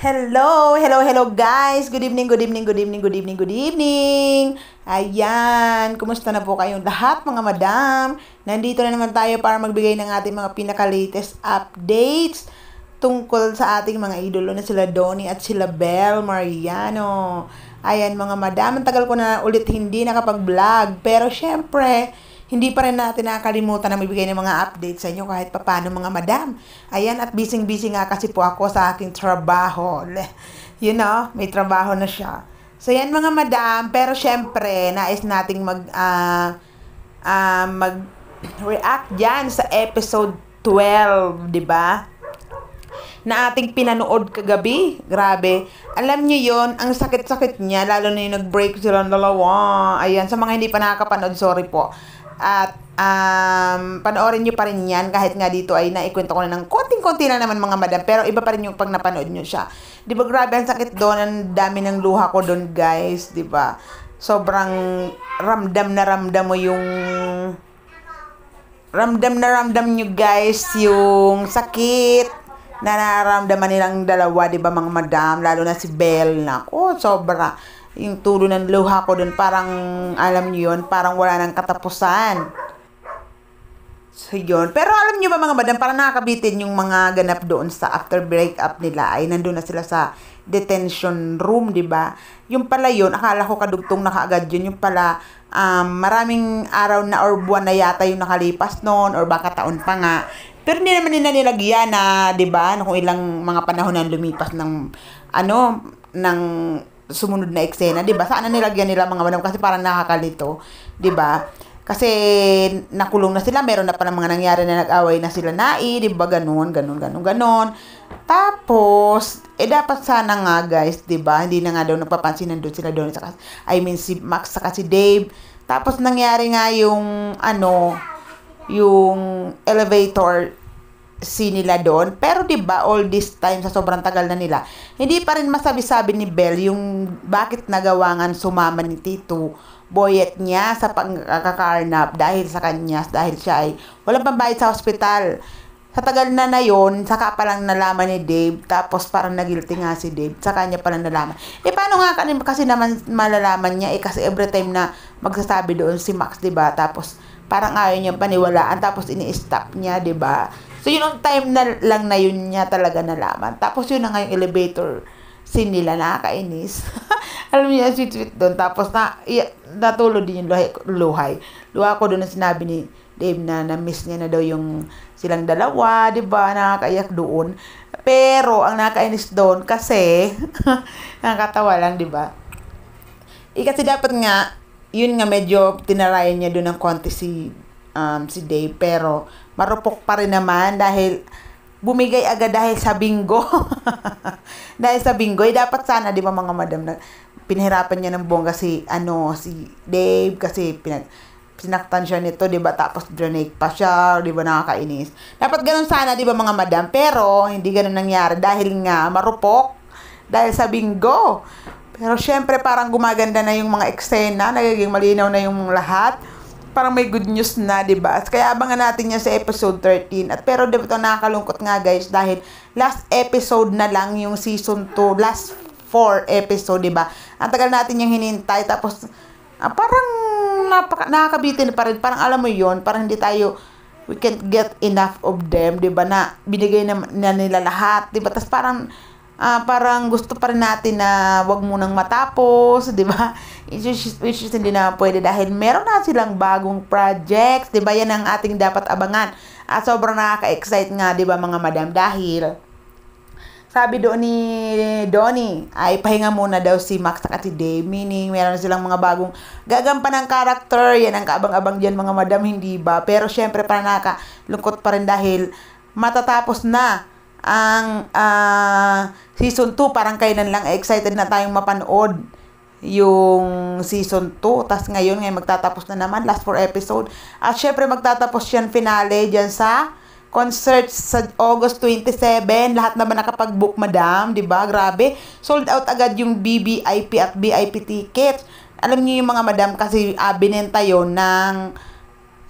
Hello guys. Good evening, good evening, good evening, good evening, good evening. Ayan, kumusta na po kayong lahat mga madam? Nandito na naman tayo para magbigay ng ating mga pinaka-latest updates tungkol sa ating mga idolo na sila Donnie at sila Belle Mariano. Ayan mga madam, ang tagal ko na ulit hindi nakapag-vlog. Pero syempre, hindi pa rin natin nakakalimutan na magbigay ng mga updates sa inyo kahit papano mga madam. Ayan, at busy nga kasi po ako sa aking trabaho. You know, may trabaho na siya. So yan mga madam, pero syempre, nais nating mag-react dyan sa episode 12, di ba? Na ating pinanood kagabi. Grabe. Alam niyo yon, ang sakit-sakit niya, lalo na yung nag-break silang dalawa. Ayan, sa mga hindi pa nakakapanood, sorry po. At panoorin nyo pa rin yan kahit nga dito ay naikwento ko na ng konting-konti lang naman mga madam, pero iba pa rin yung pag napanood nyo siya. Di ba grabe ang sakit doon, ang dami ng luha ko doon guys, di ba? Sobrang ramdam mo yung ramdam nyo guys yung sakit na nararamdaman nilang dalawa, di ba mga madam, lalo na si Belle. Nako, sobra yung tulo ng luha ko dun, parang alam niyo yun, parang wala nang katapusan. So yun, pero alam niyo ba mga madam, parang nakakabitin yung mga ganap doon sa after breakup nila, ay nandun na sila sa detention room, di ba? Yung pala yun, akala ko kadugtong na kaagad yun, yung pala maraming araw na or buwan na yata yung nakalipas noon, or baka taon pa nga. Pero hindi naman nila nilagyan na, di ba, kung ilang mga panahon na lumipas ng ng sumunod na eksena, 'di ba? Saan na nilagyan nila mga madam, kasi parang nakakalito, 'di ba? Kasi nakulong na sila, meron na palang mga nangyari na nag-away na sila nai, 'di ba? Ganun. Tapos dapat sana nga guys, 'di ba? Hindi na nga daw napapansin nandoon sila doon sa, I mean si Max saka si Dave. Tapos nangyari nga yung yung elevator scene nila doon. Pero 'di ba, all this time sa sobrang tagal na nila, hindi pa rin masabi-sabi ni Belle yung bakit nagawangan sumama ni Tito Boyet niya sa pagkakakarnap dahil sa kanya, dahil siya ay walang pambayad sa ospital. Sa tagal na yon, saka pa lang nalaman ni Dave, tapos parang nagilty nga si Dave, sa kanya pa lang nalaman. Paano nga kasi naman malalaman niya, kasi every time na magsasabi doon si Max, 'di ba? Tapos parang ayaw niya paniwalaan, tapos ini-stop niya, 'di ba? So, yun ang time na lang na yun niya talaga nalaman. Tapos, yun na nga yung elevator scene nila, nakakainis. Alam niyo, sweet doon. Tapos, natulog din yung luha ko doon na sinabi ni Dave na na-miss niya na daw yung silang dalawa, di ba? Nakakaiyak doon. Pero, ang nakakainis doon, kasi, nakakatawa lang, di ba? Kasi dapat nga, yun nga medyo tinarayan niya doon ng konti si Dave, pero marupok pa rin naman dahil bumigay agad dahil sa bingo. Dahil sa bingo, dapat sana, di ba mga madam, na pinahirapan niya ng bongga si Dave, kasi sinaktan siya nito, di ba? Tapos dranake pa siya, di ba? Nakakainis. Dapat ganun sana, di ba mga madam? Pero hindi ganun nangyari dahil nga marupok dahil sa bingo. Pero syempre parang gumaganda na yung mga eksena, nagiging malinaw na yung lahat. Parang may good news na, 'di ba? Kaya abangan natin 'yan sa episode 13. At pero dito nakakalungkot nga guys dahil last episode na lang yung season 2, last 4 episode, 'di ba? Ang tagal natin yung hinintay, tapos parang nakakabitin pa rin. Parang alam mo 'yon, parang hindi tayo, we can't get enough of them, 'di ba? Na binigay na nila lahat, 'di ba? Tapos parang gusto pa rin natin na wag munang matapos, 'di ba? Which is hindi na pwede dahil meron na silang bagong projects, 'di ba? Yan ang ating dapat abangan. At sobrang nakaka-excite nga, 'di ba mga madam, dahil sabi doon ni Donnie ay pahinga muna daw si Max at si Dave, meaning meron na silang mga bagong gagampan ng character. Yan ang kaabang-abang diyan mga madam, hindi ba? Pero syempre parang nakakalungkot pa rin dahil matatapos na ang season 2, parang kailan lang excited na tayong mapanood yung season 2. Tas ngayon magtatapos na naman, last 4 episode. At syempre magtatapos yan finale dyan sa concert sa August 27. Lahat naman nakapag-book madam, di ba? Grabe, sold out agad yung BBIP at VIP tickets. Alam niyo yung mga madam, kasi binenta yon ng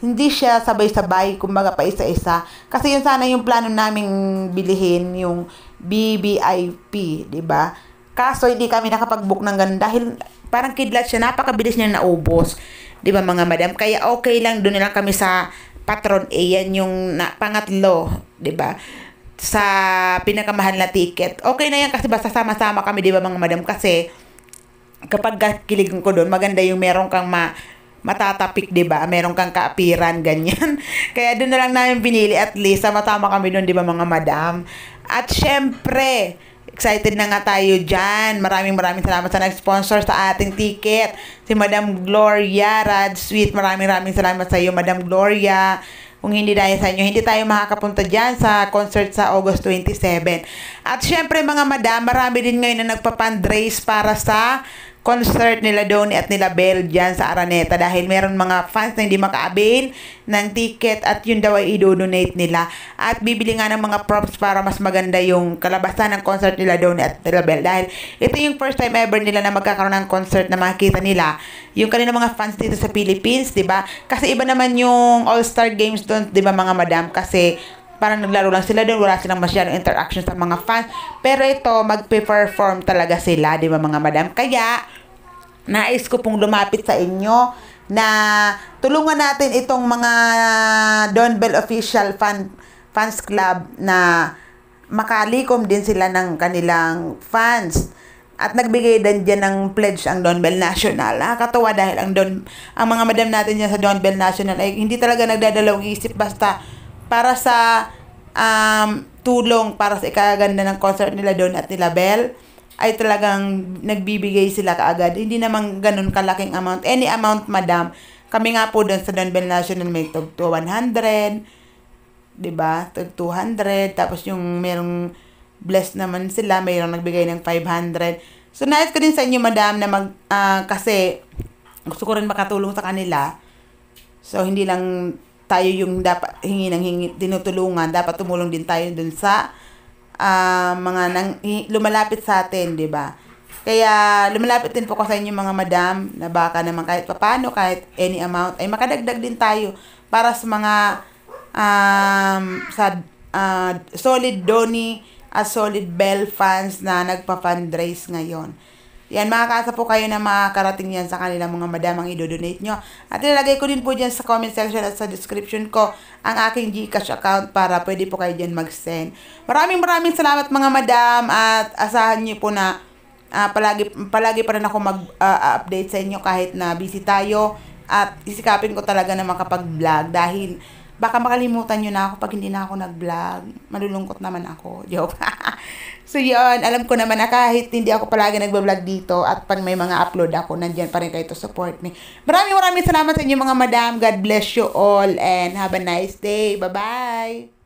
hindi siya sabay-sabay, kumbaga pa isa-isa. Kasi yun sana yung plano naming bilihin, yung BBIP, di ba? Kaso hindi kami nakapag-book ng ganun dahil parang kidlat siya, napakabilis niya naubos. Di ba mga madam? Kaya okay lang, doon na lang kami sa Patron A, yan yung pangatlo, di ba? Sa pinakamahal na ticket. Okay na yan kasi basta sama-sama kami, di ba mga madam? Kasi kapag kiligan ko doon, maganda yung meron kang matatapik, 'di ba? Meron kang kaapiran ganyan. Kaya doon na lang namin pinili, at least sama-sama kami doon, 'di ba mga madam? At syempre, excited na nga tayo diyan. Maraming salamat sa nag-sponsor sa ating ticket. Si Madam Gloria Rad Sweet. Maraming salamat sa iyo, Madam Gloria. Kung hindi dahil sa inyo, hindi tayo makakapunta dyan sa concert sa August 27. At syempre mga madam, marami din ngayon na nagpa-fundraise para sa concert nila Donnie at nila Belle dyan sa Araneta, dahil meron mga fans na hindi makaabil ng ticket at yun daw ay i-donate nila, at bibili nga ng mga props para mas maganda yung kalabasan ng concert nila Donnie at nila Belle, dahil ito yung first time ever nila na magkakaroon ng concert na makikita nila yung kanina mga fans dito sa Philippines, di ba? Kasi iba naman yung All-Star Games doon, di ba mga madam? Kasi parang naglaro lang sila doon, wala silang masyadong interaction sa mga fans. Pero ito, magpe-perform talaga sila, di ba mga madam? Kaya, nais ko pong lumapit sa inyo na tulungan natin itong mga Don Bell Official Fans Club na makalikom din sila ng kanilang fans. At nagbigay din dyan ng pledge ang Don Bell National. Nakakatawa dahil ang mga madam natin dyan sa Don Bell National ay hindi talaga nagdadalawang isip, basta para sa tulong para sa ikaganda ng concert nila Don at nila Belle, ay talagang nagbibigay sila kaagad. Hindi naman ganun kalaking amount. Any amount, madam. Kami nga po doon sa Don Bell National may tag 100, 'di ba? Tag 200, tapos yung merong blessed naman sila, mayroong nagbigay ng 500. So nais ko din sa inyo, madam, na kasi gusto ko rin makatulong sa kanila. So hindi lang tayo yung dapat hingi tinutulungan, dapat tumulong din tayo dun sa mga lumalapit sa atin, 'di ba? Kaya lumalapit din po ko sa inyo mga madam na baka naman kahit papaano, kahit any amount ay makadagdag din tayo para sa mga solid Donnie at solid Belle fans na nagpa-fundraise ngayon. Yan, makakasa po kayo na makakarating yan sa kanilang mga madam ang i-donate nyo. At ilalagay ko din po dyan sa comment section at sa description ko ang aking GCash account para pwede po kayo dyan mag-send. Maraming salamat mga madam, at asahan nyo po na palagi pa rin ako mag-update sa inyo kahit na busy tayo, at isikapin ko talaga na makapag-vlog dahil baka makalimutan nyo na ako pag hindi na ako nag-vlog. Malulungkot naman ako. Joke. So yun, alam ko naman na kahit hindi ako palagi nagbablog dito, at pag may mga upload ako, nandyan pa rin kayo to support me. Maraming salamat sa inyo mga madam. God bless you all and have a nice day. Bye-bye!